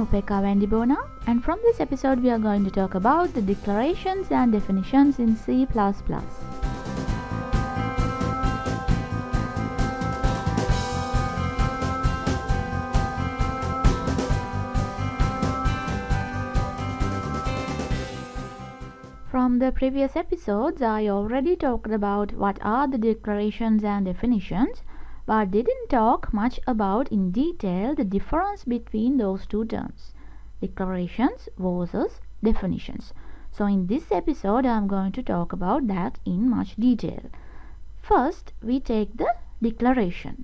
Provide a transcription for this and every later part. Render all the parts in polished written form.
Upeka Vandibona, and from this episode we are going to talk about the declarations and definitions in C++. From the previous episodes, I already talked about what are the declarations and definitions, but didn't talk much about in detail the difference between those two terms, declarations versus definitions. So in this episode, I am going to talk about that in much detail. First, we take the declaration.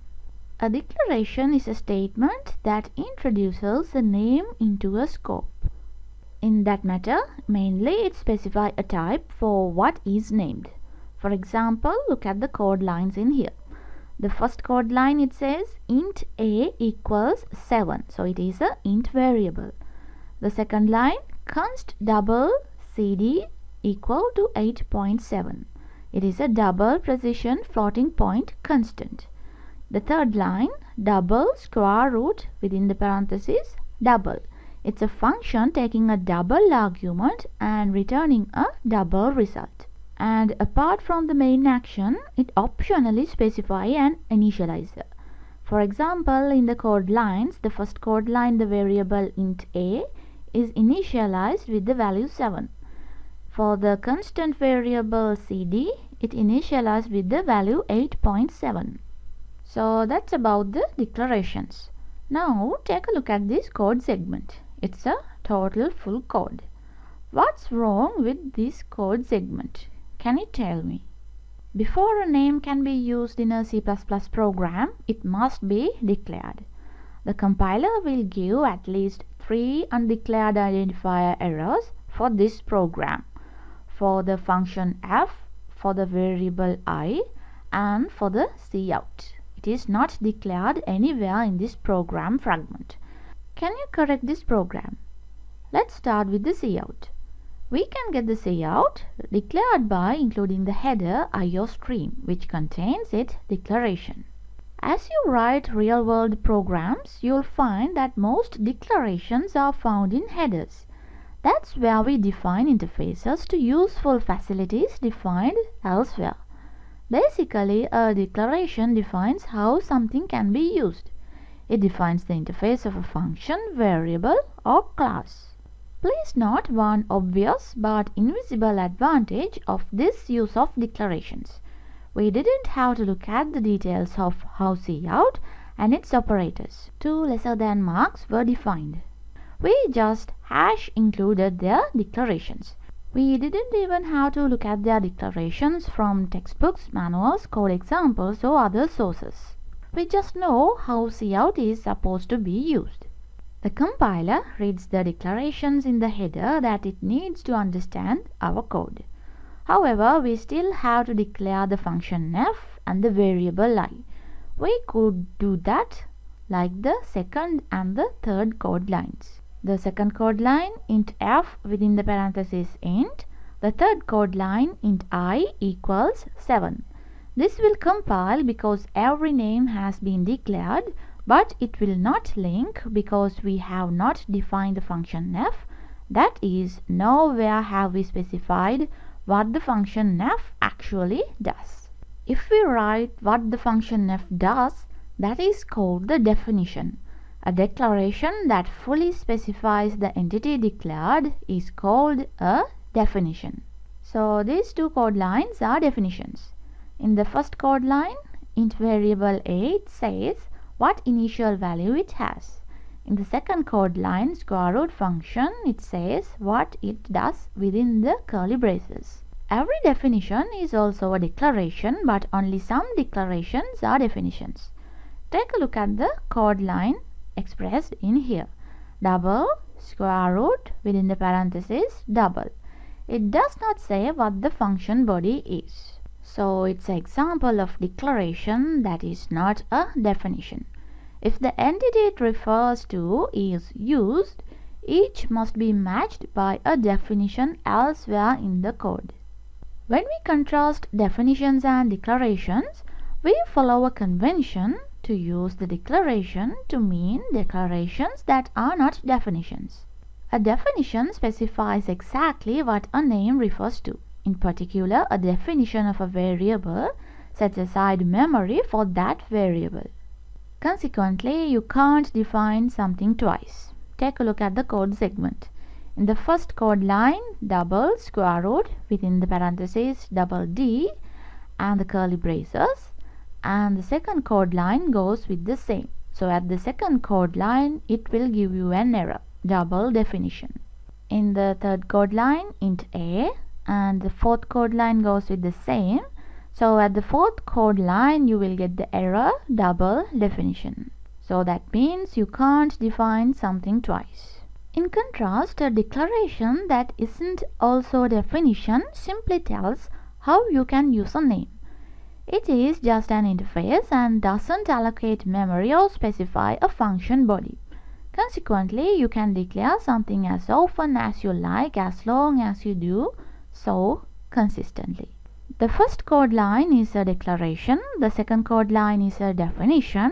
A declaration is a statement that introduces a name into a scope. In that matter, mainly it specifies a type for what is named. For example, look at the code lines in here. The first code line, it says int a equals 7, so it is a int variable. The second line, const double cd equal to 8.7. It is a double precision floating point constant. The third line, double square root within the parentheses double. It's a function taking a double argument and returning a double result. And apart from the main action, it optionally specifies an initializer. For example, in the code lines, the first code line, the variable int a is initialized with the value 7. For the constant variable cd, it initialized with the value 8.7. So that's about the declarations. Now take a look at this code segment. It's a total full code. What's wrong with this code segment? Can you tell me? Before a name can be used in a C++ program, it must be declared. The compiler will give at least 3 undeclared identifier errors for this program, for the function f, for the variable I, and for the cout. It is not declared anywhere in this program fragment. Can you correct this program? Let's start with the cout. We can get the cout declared by including the header IOStream, which contains its declaration. As you write real-world programs, you'll find that most declarations are found in headers. That's where we define interfaces to useful facilities defined elsewhere. Basically, a declaration defines how something can be used. It defines the interface of a function, variable, or class. Please note one obvious but invisible advantage of this use of declarations. We didn't have to look at the details of how cout and its operators, 2 lesser than marks, were defined. We just included their declarations. We didn't even have to look at their declarations from textbooks, manuals, code examples, or other sources. We just know how cout is supposed to be used. The compiler reads the declarations in the header that it needs to understand our code. However, we still have to declare the function f and the variable I. We could do that like the second and the third code lines. The second code line, int f within the parenthesis int. The third code line, int I equals 7. This will compile because every name has been declared, but it will not link because we have not defined the function f. That is, nowhere have we specified what the function f actually does. If we write what the function f does, that is called the definition. A declaration that fully specifies the entity declared is called a definition. So these 2 code lines are definitions. In the first code line, int variable a says what initial value it has. In the second code line, square root function, it says what it does within the curly braces. Every definition is also a declaration, but only some declarations are definitions. Take a look at the code line expressed in here. Double square root within the parenthesis double. It does not say what the function body is. So it's an example of declaration that is not a definition. If the entity it refers to is used, each must be matched by a definition elsewhere in the code. When we contrast definitions and declarations, we follow a convention to use the declaration to mean declarations that are not definitions. A definition specifies exactly what a name refers to. In particular, a definition of a variable sets aside memory for that variable. Consequently, you can't define something twice. Take a look at the code segment. In the first code line, double square root within the parentheses double D and the curly braces, and the second code line goes with the same. So at the second code line, it will give you an error, double definition. In the third code line, int a, and the fourth code line goes with the same. So at the fourth code line, you will get the error, double definition. So that means you can't define something twice. In contrast, a declaration that isn't also a definition simply tells how you can use a name. It is just an interface and doesn't allocate memory or specify a function body. Consequently, you can declare something as often as you like as long as you do so consistently. The first code line is a declaration, the second code line is a definition,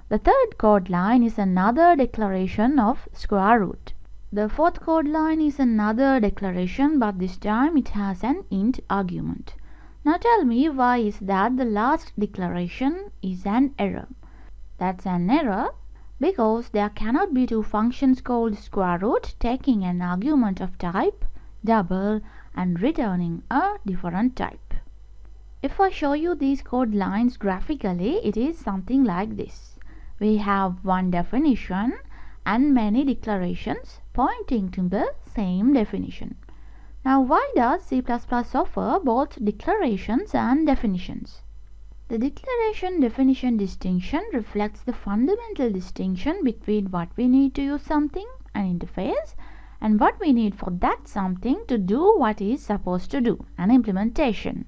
the third code line is another declaration of square root. The fourth code line is another declaration, but this time it has an int argument. Now tell me, why is that the last declaration is an error? That's an error because there cannot be two functions called square root taking an argument of type double and returning a different type. If I show you these code lines graphically, it is something like this. We have one definition and many declarations pointing to the same definition. Now, why does C++ offer both declarations and definitions? The declaration-definition distinction reflects the fundamental distinction between what we need to use something, an interface, and what we need for that something to do what it is supposed to do, an implementation.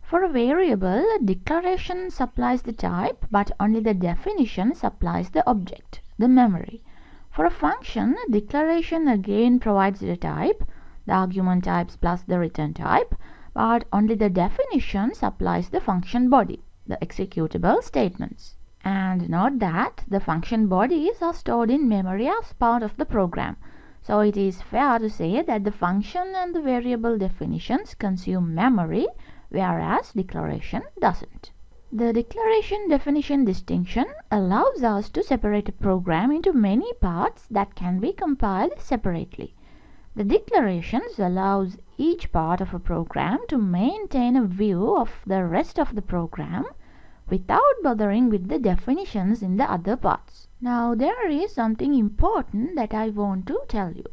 For a variable, a declaration supplies the type, but only the definition supplies the object, the memory. For a function, a declaration again provides the type, the argument types plus the return type, but only the definition supplies the function body, the executable statements. And note that the function bodies are stored in memory as part of the program. So it is fair to say that the function and the variable definitions consume memory, whereas declaration doesn't. The declaration-definition distinction allows us to separate a program into many parts that can be compiled separately. The declarations allows each part of a program to maintain a view of the rest of the program without bothering with the definitions in the other parts. Now there is something important that I want to tell you.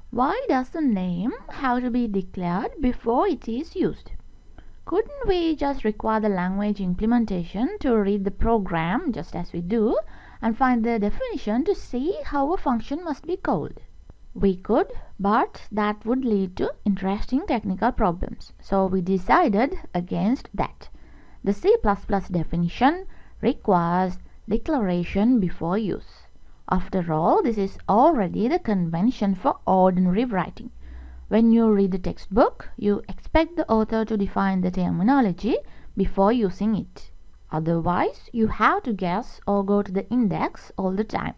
Why does the name have to be declared before it is used? Couldn't we just require the language implementation to read the program just as we do and find the definition to see how a function must be called? We could, but that would lead to interesting technical problems. So we decided against that. The C++ definition requires declaration before use. After all, this is already the convention for ordinary writing. When you read the textbook, you expect the author to define the terminology before using it. Otherwise, you have to guess or go to the index all the time.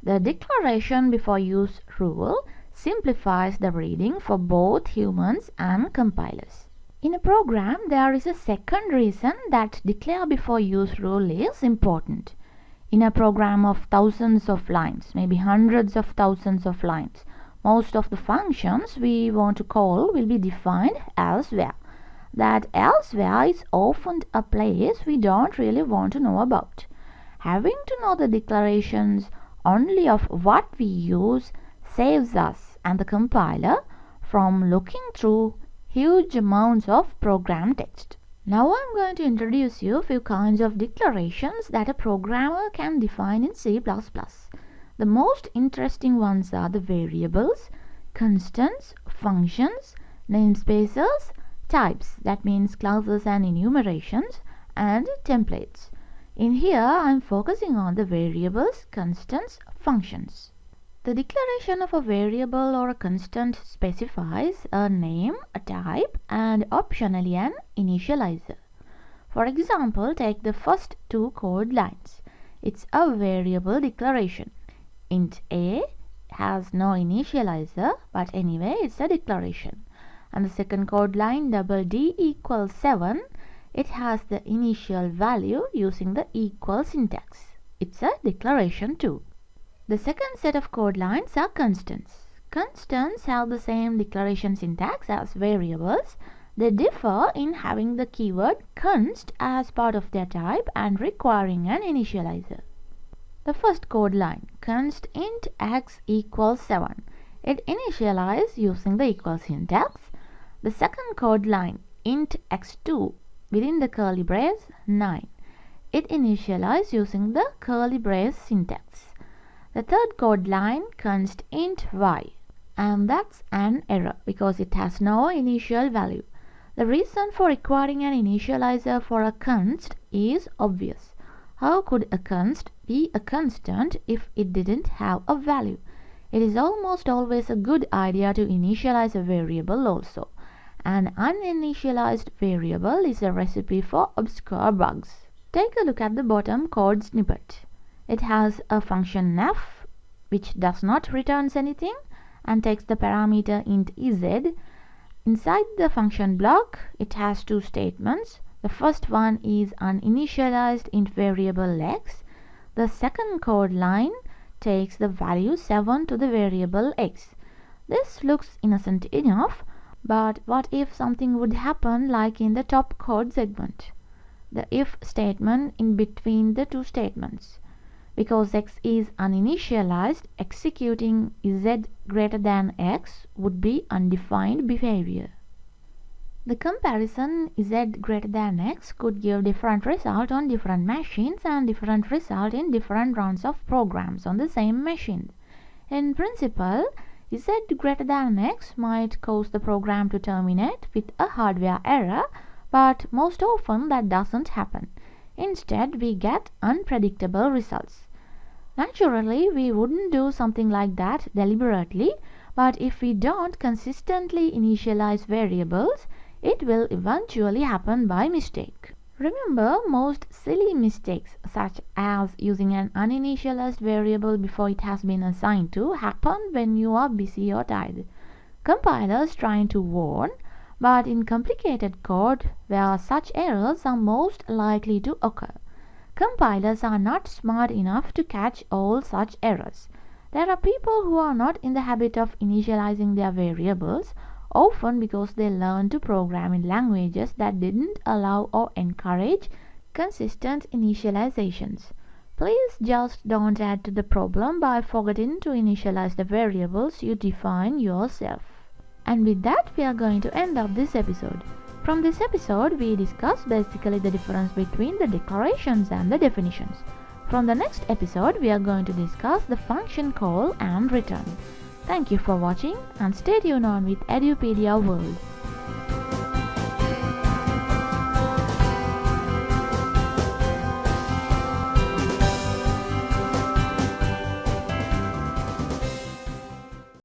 The declaration before use rule simplifies the reading for both humans and compilers. In a program, there is a second reason that declare before use rule is important. In a program of thousands of lines, maybe hundreds of thousands of lines, most of the functions we want to call will be defined elsewhere. That elsewhere is often a place we don't really want to know about. Having to know the declarations only of what we use saves us and the compiler from looking through huge amounts of program text. Now I'm going to introduce you a few kinds of declarations that a programmer can define in C++. The most interesting ones are the variables, constants, functions, namespaces, types, that means classes and enumerations, and templates. In here, I am focusing on the variables, constants, functions. The declaration of a variable or a constant specifies a name, a type, and optionally an initializer. For example, take the first two code lines. It's a variable declaration. Int A has no initializer, but anyway, it's a declaration. And the second code line, double D equals 7, it has the initial value using the equal syntax. It's a declaration too. The second set of code lines are constants. Constants have the same declaration syntax as variables. They differ in having the keyword const as part of their type and requiring an initializer. The first code line, const int x equals 7. It initializes using the equal syntax. The second code line, int x2 within the curly brace 9. It initializes using the curly brace syntax. The third code line, const int y, and that's an error because it has no initial value. The reason for requiring an initializer for a const is obvious. How could a const be a constant if it didn't have a value? It is almost always a good idea to initialize a variable also. An uninitialized variable is a recipe for obscure bugs. Take a look at the bottom code snippet. It has a function f which does not return anything and takes the parameter int z. Inside the function block, it has two statements. The first one is an initialized int variable x. The second code line takes the value 7 to the variable x. This looks innocent enough, but what if something would happen like in the top code segment? The if statement in between the two statements. Because x is uninitialized, executing z greater than x would be undefined behavior. The comparison z greater than x could give different result on different machines and different result in different runs of programs on the same machine. In principle, z greater than x might cause the program to terminate with a hardware error, but most often that doesn't happen. Instead, we get unpredictable results. Naturally, we wouldn't do something like that deliberately, but if we don't consistently initialize variables, it will eventually happen by mistake. Remember, most silly mistakes, such as using an uninitialized variable before it has been assigned to, happen when you are busy or tired. Compilers trying to warn, but in complicated code where such errors are most likely to occur, compilers are not smart enough to catch all such errors. There are people who are not in the habit of initializing their variables, often because they learned to program in languages that didn't allow or encourage consistent initializations. Please just don't add to the problem by forgetting to initialize the variables you define yourself. And with that, we are going to end up this episode. From this episode, we discussed basically the difference between the declarations and the definitions. From the next episode, we are going to discuss the function call and return. Thank you for watching and stay tuned on with Edupedia World.